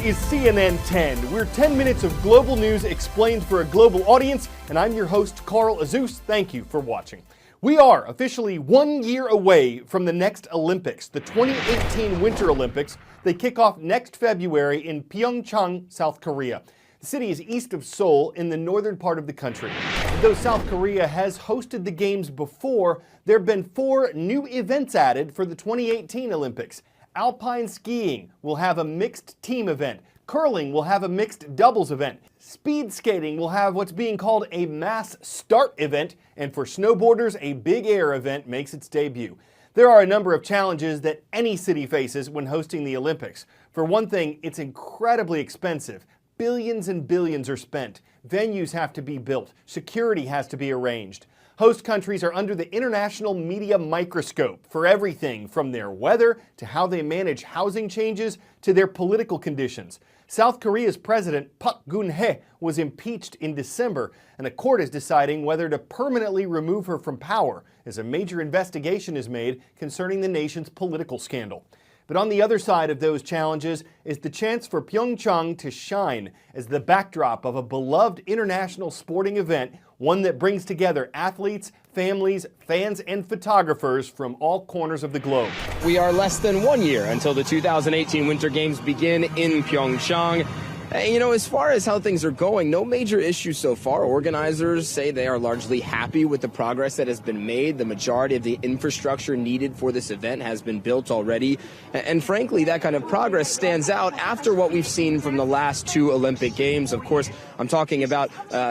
is CNN 10. We're 10 minutes of global news explained for a global audience, and I'm your host, Cral Azuz. Thank you for watching. We are officially 1 year away from the next Olympics, the 2018 Winter Olympics. They kick off next February in Pyeongchang, South Korea. The city is east of Seoul in the northern part of the country. Though South Korea has hosted the Games before, there have been 4 new events added for the 2018 Olympics. Alpine skiing will have a mixed team event. Curling will have a mixed doubles event. Speed skating will have what's being called a mass start event. And for snowboarders, a big air event makes its debut. There are a number of challenges that any city faces when hosting the Olympics. For one thing, it's incredibly expensive. Billions and billions are spent. Venues have to be built. Security has to be arranged. Host countries are under the international media microscope for everything from their weather to how they manage housing changes to their political conditions. South Korea's president, Park Geun-hye, was impeached in December, and a court is deciding whether to permanently remove her from power as a major investigation is made concerning the nation's political scandal. But on the other side of those challenges is the chance for Pyeongchang to shine as the backdrop of a beloved international sporting event, one that brings together athletes, families, fans, and photographers from all corners of the globe. We are less than 1 year until the 2018 Winter Games begin in Pyeongchang. You know, as far as how things are going, no major issues so far. Organizers say they are largely happy with the progress that has been made. The majority of the infrastructure needed for this event has been built already. And frankly, that kind of progress stands out after what we've seen from the last 2 Olympic Games. Of course, I'm talking about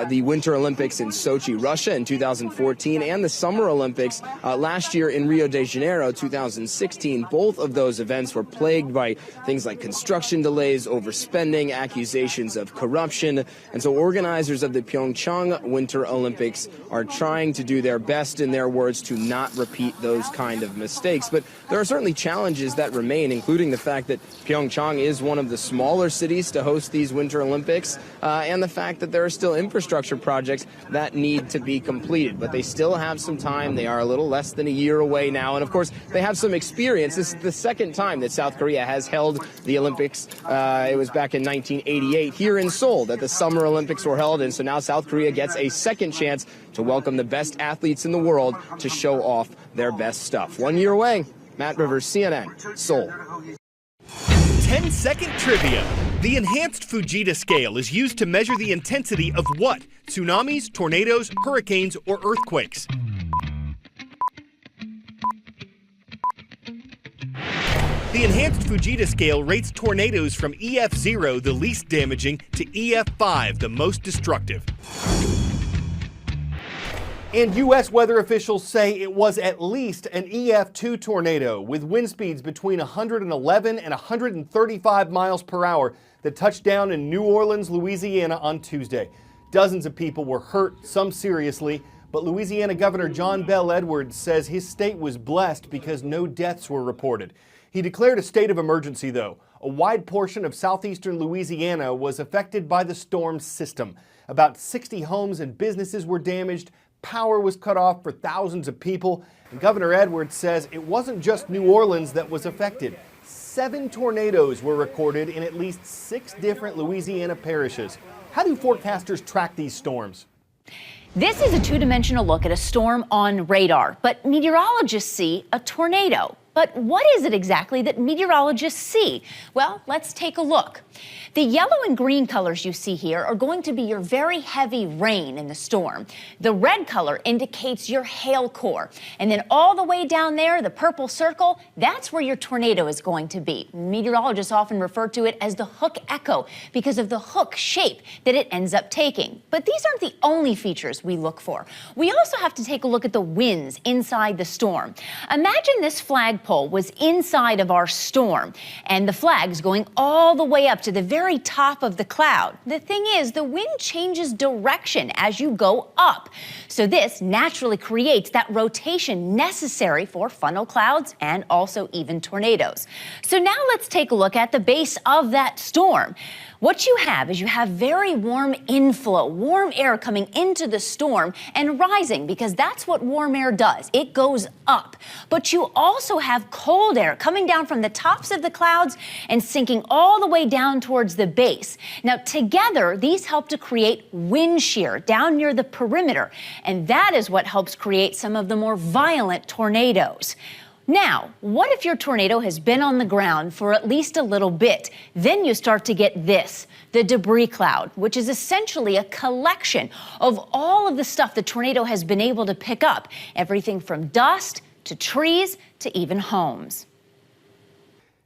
the Winter Olympics in Sochi, Russia in 2014, and the Summer Olympics last year in Rio de Janeiro, 2016. Both of those events were plagued by things like construction delays, overspending, accusations of corruption. And so organizers of the Pyeongchang Winter Olympics are trying to do their best, in their words, to not repeat those kind of mistakes. But there are certainly challenges that remain, including the fact that Pyeongchang is one of the smaller cities to host these Winter Olympics, and the fact that there are still infrastructure projects that need to be completed. But they still have some time. They are a little less than a year away now. And of course, they have some experience. This is the second time that South Korea has held the Olympics. It was back in 1988 here in Seoul that the Summer Olympics were held. And so now South Korea gets a second chance to welcome the best athletes in the world to show off their best stuff. 1 year away. Matt Rivers, CNN, Seoul. 10-second trivia. The enhanced Fujita scale is used to measure the intensity of what? Tsunamis, tornadoes, hurricanes, or earthquakes? The enhanced Fujita scale rates tornadoes from EF0, the least damaging, to EF5, the most destructive. And U.S. weather officials say it was at least an EF2 tornado with wind speeds between 111 and 135 miles per hour that touched down in New Orleans, Louisiana on Tuesday. Dozens of people were hurt, some seriously, but Louisiana Governor John Bel Edwards says his state was blessed because no deaths were reported. He declared a state of emergency, though. A wide portion of southeastern Louisiana was affected by the storm's system. About 60 homes and businesses were damaged. Power was cut off for thousands of people. And Governor Edwards says it wasn't just New Orleans that was affected. 7 tornadoes were recorded in at least 6 different Louisiana parishes. How do forecasters track these storms? This is a 2-dimensional look at a storm on radar, but meteorologists see a tornado. But what is it exactly that meteorologists see? Well, let's take a look. The yellow and green colors you see here are going to be your very heavy rain in the storm. The red color indicates your hail core. And then all the way down there, the purple circle, that's where your tornado is going to be. Meteorologists often refer to it as the hook echo because of the hook shape that it ends up taking. But these aren't the only features we look for. We also have to take a look at the winds inside the storm. Imagine this flagpole was inside of our storm, and the flag's going all the way up to the very top of the cloud. The thing is, the wind changes direction as you go up. So this naturally creates that rotation necessary for funnel clouds and also even tornadoes. So now let's take a look at the base of that storm. What you have is you have very warm inflow, warm air coming into the storm and rising, because that's what warm air does. It goes up. But you also have cold air coming down from the tops of the clouds and sinking all the way down towards the base. Now, together, these help to create wind shear down near the perimeter, and that is what helps create some of the more violent tornadoes. Now, what if your tornado has been on the ground for at least a little bit? Then you start to get this, the debris cloud, which is essentially a collection of all of the stuff the tornado has been able to pick up, everything from dust to trees to even homes.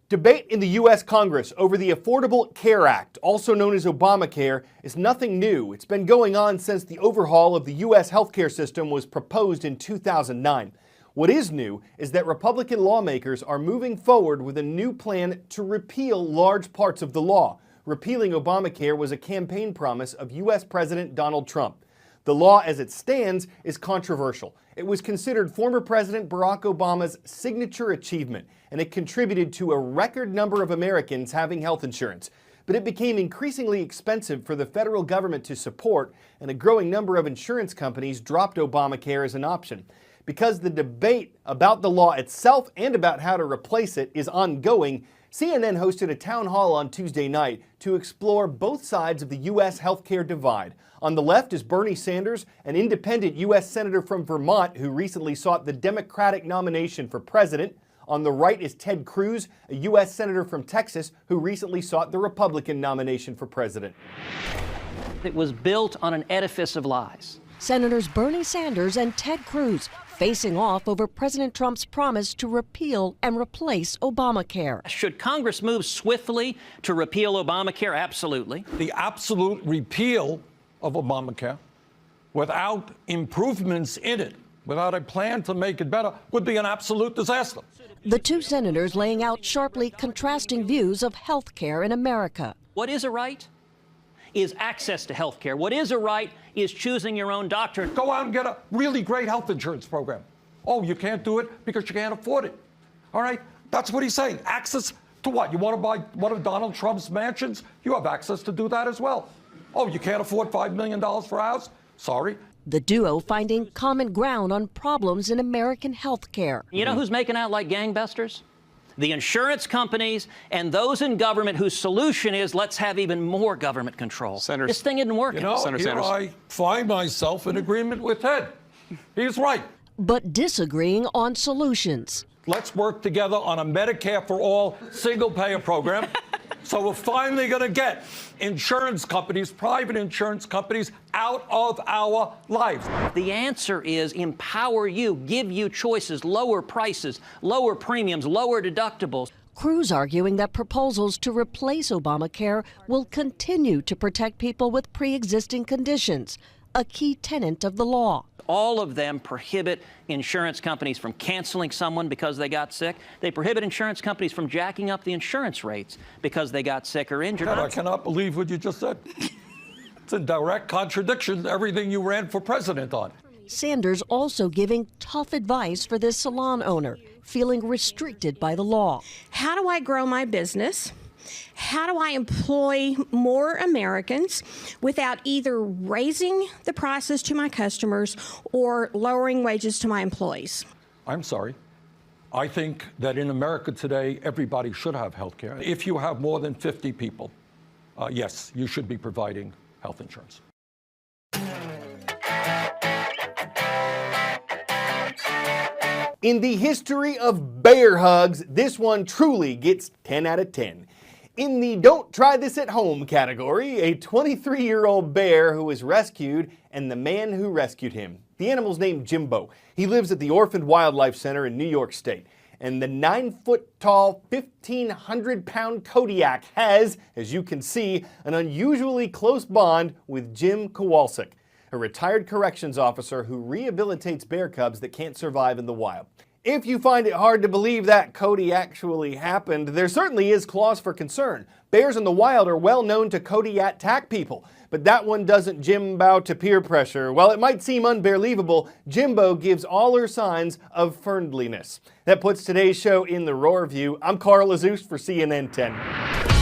Debate in the U.S. Congress over the Affordable Care Act, also known as Obamacare, is nothing new. It's been going on since the overhaul of the U.S. healthcare system was proposed in 2009. What is new is that Republican lawmakers are moving forward with a new plan to repeal large parts of the law. Repealing Obamacare was a campaign promise of U.S. President Donald Trump. The law as it stands is controversial. It was considered former President Barack Obama's signature achievement, and it contributed to a record number of Americans having health insurance. But it became increasingly expensive for the federal government to support, and a growing number of insurance companies dropped Obamacare as an option. Because the debate about the law itself and about how to replace it is ongoing, CNN hosted a town hall on Tuesday night to explore both sides of the U.S. healthcare divide. On the left is Bernie Sanders, an independent U.S. Senator from Vermont who recently sought the Democratic nomination for president. On the right is Ted Cruz, a U.S. Senator from Texas who recently sought the Republican nomination for president. It was built on an edifice of lies. Senators Bernie Sanders and Ted Cruz facing off over President Trump's promise to repeal and replace Obamacare. Should Congress move swiftly to repeal Obamacare? Absolutely. The absolute repeal of Obamacare without improvements in it, without a plan to make it better, would be an absolute disaster. The two senators laying out sharply contrasting views of health care in America. What is a right is access to health care. What is a right is choosing your own doctor. Go out and get a really great health insurance program. Oh, you can't do it because you can't afford it. All right? That's what he's saying. Access to what? You want to buy one of Donald Trump's mansions? You have access to do that as well. Oh, you can't afford $5 million for a house? Sorry. The duo finding common ground on problems in American health care. You know who's making out like gangbusters? The insurance companies and those in government whose solution is let's have even more government control. This thing isn't working. You know, Senator here Sanders. I find myself in agreement with Ted. He's right. But disagreeing on solutions. Let's work together on a Medicare for all single-payer program. So we're finally going to get insurance companies, private insurance companies, out of our lives. The answer is empower you, give you choices, lower prices, lower premiums, lower deductibles. Cruz arguing that proposals to replace Obamacare will continue to protect people with pre-existing conditions, a key tenet of the law. All of them prohibit insurance companies from canceling someone because they got sick. They prohibit insurance companies from jacking up the insurance rates because they got sick or injured. God, I cannot believe what you just said. It's in direct contradiction to everything you ran for president on. Sanders also giving tough advice for this salon owner, feeling restricted by the law. How do I grow my business? How do I employ more Americans without either raising the prices to my customers or lowering wages to my employees? I'm sorry. I think that in America today, everybody should have health care. If you have more than 50 people, yes, you should be providing health insurance. In the history of bear hugs, this one truly gets 10 out of 10. In the don't try this at home category, a 23-year-old bear who was rescued and the man who rescued him. The animal's named Jimbo. He lives at the Orphaned Wildlife Center in New York State. And the 9-foot-tall, 1,500-pound Kodiak has, as you can see, an unusually close bond with Jim Kowalczyk, a retired corrections officer who rehabilitates bear cubs that can't survive in the wild. If you find it hard to believe that Cody actually happened, there certainly is cause for concern. Bears in the wild are well known to Kodiak attack people, but that one doesn't Jim bow to peer pressure. While it might seem unbelievable, Jimbo gives all her signs of friendliness. That puts today's show in the Roar View. I'm Carl Azuz for CNN 10.